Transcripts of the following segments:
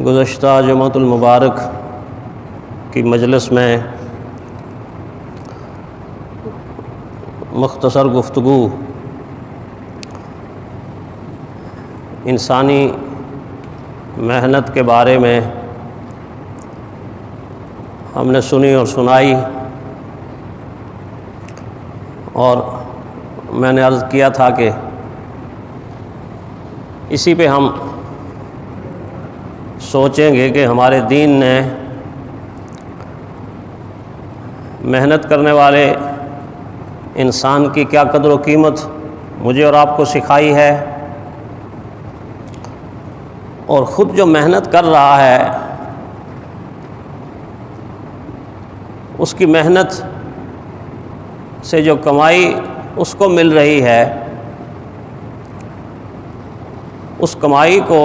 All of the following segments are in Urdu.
گزشتہ جمعۃ المبارک کی مجلس میں مختصر گفتگو انسانی محنت کے بارے میں ہم نے سنی اور سنائی، اور میں نے عرض کیا تھا کہ اسی پہ ہم سوچیں گے کہ ہمارے دین نے محنت کرنے والے انسان کی کیا قدر و قیمت مجھے اور آپ کو سکھائی ہے، اور خود جو محنت کر رہا ہے اس کی محنت سے جو کمائی اس کو مل رہی ہے، اس کمائی کو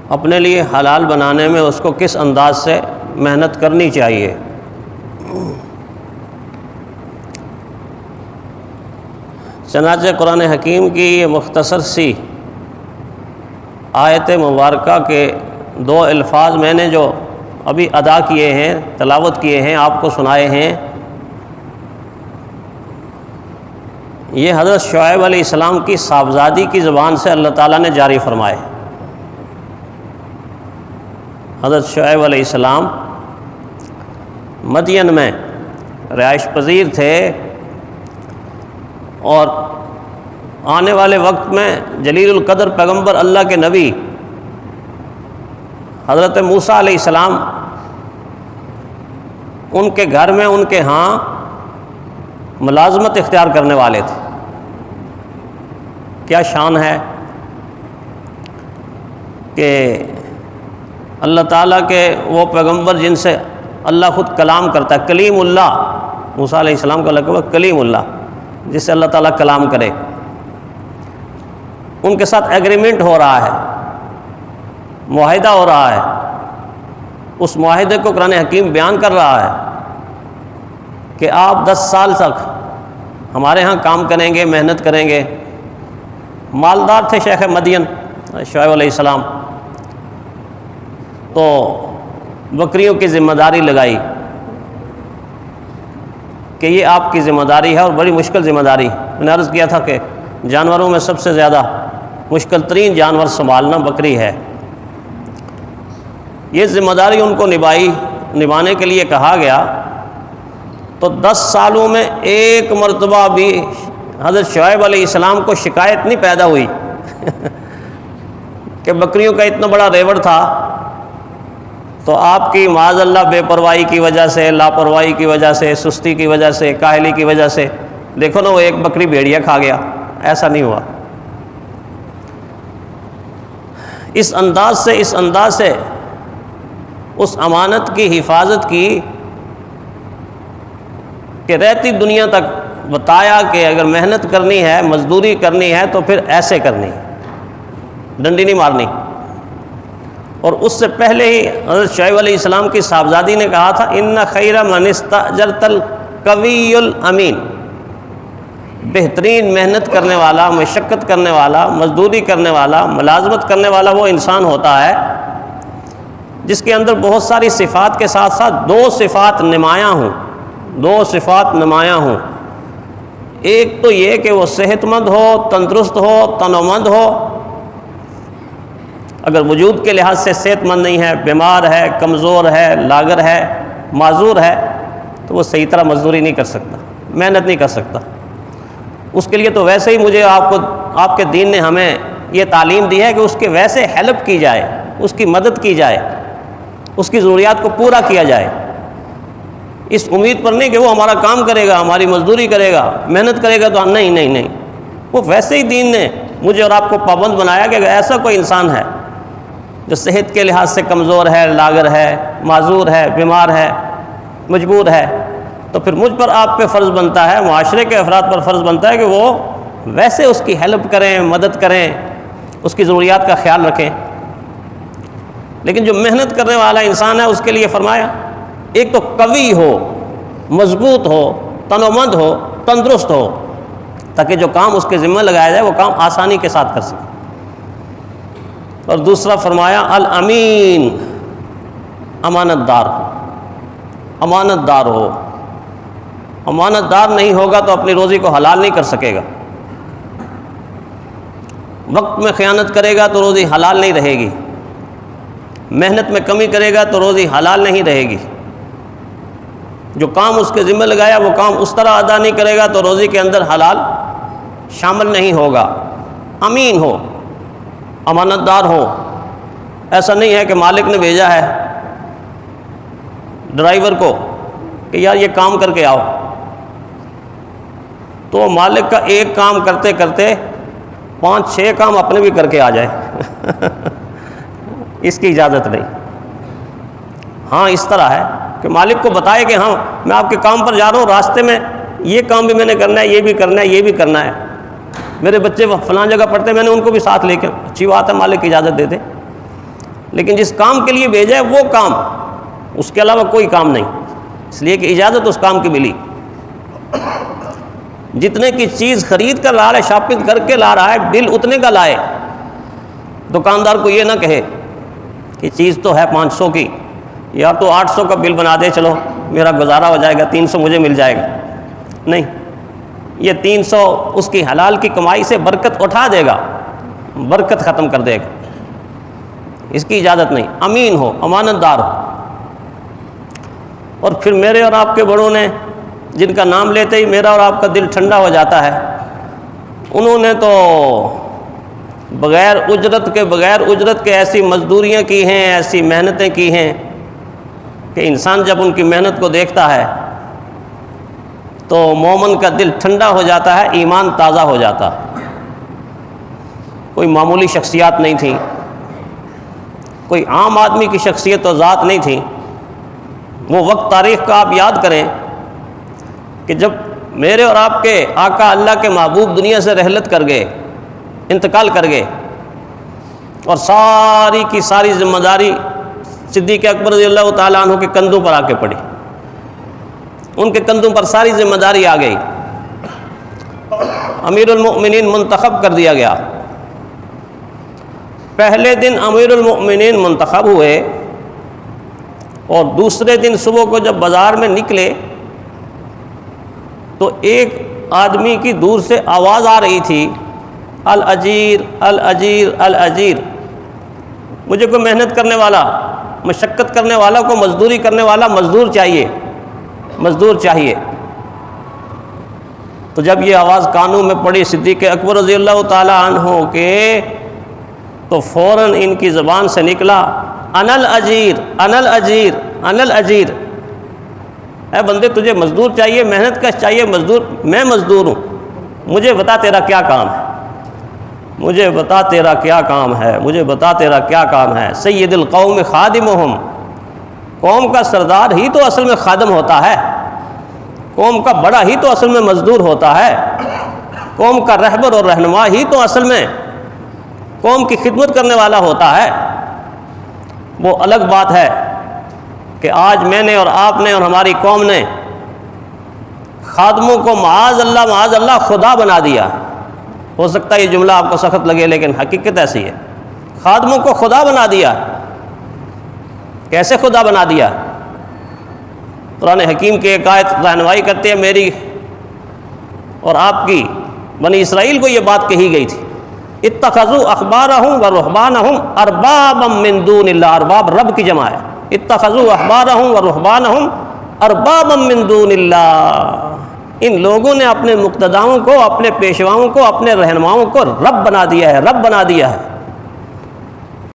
اپنے لیے حلال بنانے میں اس کو کس انداز سے محنت کرنی چاہیے۔ چنانچہ قرآن حکیم کی یہ مختصر سی آیت مبارکہ کے دو الفاظ میں نے جو ابھی ادا کیے ہیں، تلاوت کیے ہیں، آپ کو سنائے ہیں، یہ حضرت شعیب علیہ السلام کی صاحبزادی کی زبان سے اللہ تعالیٰ نے جاری فرمائے۔ حضرت شعیب علیہ السلام مدین میں رہائش پذیر تھے، اور آنے والے وقت میں جلیل القدر پیغمبر اللہ کے نبی حضرت موسیٰ علیہ السلام ان کے گھر میں ان کے ہاں ملازمت اختیار کرنے والے تھے۔ کیا شان ہے کہ اللہ تعالیٰ کے وہ پیغمبر جن سے اللہ خود کلام کرتا ہے، کلیم اللہ، موسیٰ علیہ السلام کا لقب ہے کلیم اللہ، جس سے اللہ تعالیٰ کلام کرے، ان کے ساتھ ایگریمنٹ ہو رہا ہے، معاہدہ ہو رہا ہے۔ اس معاہدے کو قرآن حکیم بیان کر رہا ہے کہ آپ 10 سال تک ہمارے ہاں کام کریں گے، محنت کریں گے۔ مالدار تھے شیخ مدین شعیب علیہ السلام، تو بکریوں کی ذمہ داری لگائی کہ یہ آپ کی ذمہ داری ہے، اور بڑی مشکل ذمہ داری۔ میں نے عرض کیا تھا کہ جانوروں میں سب سے زیادہ مشکل ترین جانور سنبھالنا بکری ہے۔ یہ ذمہ داری ان کو نبھانے کے لیے کہا گیا، تو 10 سالوں میں ایک مرتبہ بھی حضرت شعیب علیہ السلام کو شکایت نہیں پیدا ہوئی کہ بکریوں کا اتنا بڑا ریوڑ تھا، تو آپ کی معاذ اللہ بے پرواہی کی وجہ سے، لاپرواہی کی وجہ سے، سستی کی وجہ سے، کاہلی کی وجہ سے دیکھو نا وہ ایک بکری بھیڑیا کھا گیا۔ ایسا نہیں ہوا۔ اس انداز سے اس امانت کی حفاظت کی کہ رہتی دنیا تک بتایا کہ اگر محنت کرنی ہے، مزدوری کرنی ہے تو پھر ایسے کرنی، ڈنڈی نہیں مارنی۔ اور اس سے پہلے ہی حضرت شعیب علیہ السلام کی صاحبزادی نے کہا تھا ان خیر من استاجرت القوی الامین، بہترین محنت کرنے والا، مشقت کرنے والا، مزدوری کرنے والا، ملازمت کرنے والا وہ انسان ہوتا ہے جس کے اندر بہت ساری صفات کے ساتھ ساتھ دو صفات نمایاں ہوں۔ ایک تو یہ کہ وہ صحت مند ہو، تندرست ہو، تنومند ہو۔ اگر وجود کے لحاظ سے صحت مند نہیں ہے، بیمار ہے، کمزور ہے، لاغر ہے، معذور ہے، تو وہ صحیح طرح مزدوری نہیں کر سکتا، محنت نہیں کر سکتا۔ اس کے لیے تو ویسے ہی مجھے آپ کے دین نے ہمیں یہ تعلیم دی ہے کہ اس کے ویسے ہیلپ کی جائے، اس کی مدد کی جائے، اس کی ضروریات کو پورا کیا جائے، اس امید پر نہیں کہ وہ ہمارا کام کرے گا، ہماری مزدوری کرے گا، محنت کرے گا تو نہیں۔ وہ ویسے ہی دین نے مجھے اور آپ کو پابند بنایا کہ اگر ایسا کوئی انسان ہے جو صحت کے لحاظ سے کمزور ہے، لاغر ہے، معذور ہے، بیمار ہے، مجبور ہے، تو پھر مجھ پر آپ پہ فرض بنتا ہے، معاشرے کے افراد پر فرض بنتا ہے کہ وہ ویسے اس کی ہیلپ کریں، مدد کریں، اس کی ضروریات کا خیال رکھیں۔ لیکن جو محنت کرنے والا انسان ہے اس کے لیے فرمایا ایک تو قوی ہو، مضبوط ہو، تنومند ہو، تندرست ہو، تاکہ جو کام اس کے ذمہ لگایا جائے وہ کام آسانی کے ساتھ کر سکے۔ اور دوسرا فرمایا الامین، امانت دار، امانت دار ہو۔ امانت دار نہیں ہوگا تو اپنی روزی کو حلال نہیں کر سکے گا، وقت میں خیانت کرے گا تو روزی حلال نہیں رہے گی، محنت میں کمی کرے گا تو روزی حلال نہیں رہے گی، جو کام اس کے ذمہ لگایا وہ کام اس طرح ادا نہیں کرے گا تو روزی کے اندر حلال شامل نہیں ہوگا۔ امین ہو، امانت دار ہو۔ ایسا نہیں ہے کہ مالک نے بھیجا ہے ڈرائیور کو کہ یار یہ کام کر کے آؤ، تو مالک کا ایک کام کرتے کرتے 5-6 کام اپنے بھی کر کے آ جائے اس کی اجازت نہیں۔ ہاں اس طرح ہے کہ مالک کو بتائے کہ ہاں میں آپ کے کام پر جا رہا ہوں، راستے میں یہ کام بھی میں نے کرنا ہے، یہ بھی کرنا ہے، یہ بھی کرنا ہے، میرے بچے فلاں جگہ پڑھتے ہیں، میں نے ان کو بھی ساتھ لے کے، اچھی بات ہے مالک کی اجازت دے دے، لیکن جس کام کے لیے بھیجا ہے وہ کام، اس کے علاوہ کوئی کام نہیں، اس لیے کہ اجازت اس کام کی ملی۔ جتنے کی چیز خرید کر لا رہا ہے، شاپنگ کر کے لا رہا ہے، بل اتنے کا لائے، دکاندار کو یہ نہ کہے کہ چیز تو ہے 500 کی، یا تو 800 کا بل بنا دے، چلو میرا گزارا ہو جائے گا، 300 مجھے مل جائے گا، نہیں، یہ 300 اس کی حلال کی کمائی سے برکت اٹھا دے گا، برکت ختم کر دے گا، اس کی اجازت نہیں۔ امین ہو، امانت دار ہو۔ اور پھر میرے اور آپ کے بڑوں نے، جن کا نام لیتے ہی میرا اور آپ کا دل ٹھنڈا ہو جاتا ہے، انہوں نے تو بغیر اجرت کے ایسی مزدوریاں کی ہیں، ایسی محنتیں کی ہیں کہ انسان جب ان کی محنت کو دیکھتا ہے تو مومن کا دل ٹھنڈا ہو جاتا ہے، ایمان تازہ ہو جاتا۔ کوئی معمولی شخصیات نہیں تھیں، کوئی عام آدمی کی شخصیت و ذات نہیں تھی۔ وہ وقت تاریخ کا آپ یاد کریں کہ جب میرے اور آپ کے آقا اللہ کے محبوب دنیا سے رحلت کر گئے، انتقال کر گئے، اور ساری کی ساری ذمہ داری صدیق اکبر رضی اللہ تعالیٰ عنہ کے کندھوں پر آ کے پڑی، ان کے کندھوں پر ساری ذمہ داری آ گئی، امیر المؤمنین منتخب کر دیا گیا۔ پہلے دن امیر المؤمنین منتخب ہوئے، اور دوسرے دن صبح کو جب بازار میں نکلے تو ایک آدمی کی دور سے آواز آ رہی تھی، الاجیر الاجیر الاجیر، مجھے کوئی محنت کرنے والا، مشقت کرنے والا، کو مزدوری کرنے والا، مزدور چاہیے، مزدور چاہیے۔ تو جب یہ آواز کانوں میں پڑی صدیق اکبر رضی اللہ تعالیٰ عنہ کے، تو فوراً ان کی زبان سے نکلا، انا الاجیر انا الاجیر انا الاجیر، اے بندے تجھے مزدور چاہیے، محنت کش چاہیے، مزدور، میں مزدور ہوں، مجھے بتا تیرا کیا کام ہے، مجھے بتا تیرا کیا کام ہے، مجھے بتا تیرا کیا کام ہے۔ سید القوم خادمہم، قوم کا سردار ہی تو اصل میں خادم ہوتا ہے، قوم کا بڑا ہی تو اصل میں مزدور ہوتا ہے، قوم کا رہبر اور رہنما ہی تو اصل میں قوم کی خدمت کرنے والا ہوتا ہے۔ وہ الگ بات ہے کہ آج میں نے اور آپ نے اور ہماری قوم نے خادموں کو معاذ اللہ خدا بنا دیا۔ ہو سکتا ہے یہ جملہ آپ کو سخت لگے، لیکن حقیقت ایسی ہے، خادموں کو خدا بنا دیا۔ کیسے خدا بنا دیا؟ قرآن حکیم کی ایک آیت رہنمائی کرتے ہیں، میری اور آپ کی بنی اسرائیل کو یہ بات کہی گئی تھی، اتخذوا احبارهم ورهبانهم اربابا من دون اللہ، ارباب رب کی جمع ہے، اتخذوا احبارهم ورهبانهم اربابا من دون اللہ، ان لوگوں نے اپنے مقتداؤں کو، اپنے پیشواؤں کو، اپنے رہنماؤں کو رب بنا دیا ہے، رب بنا دیا ہے۔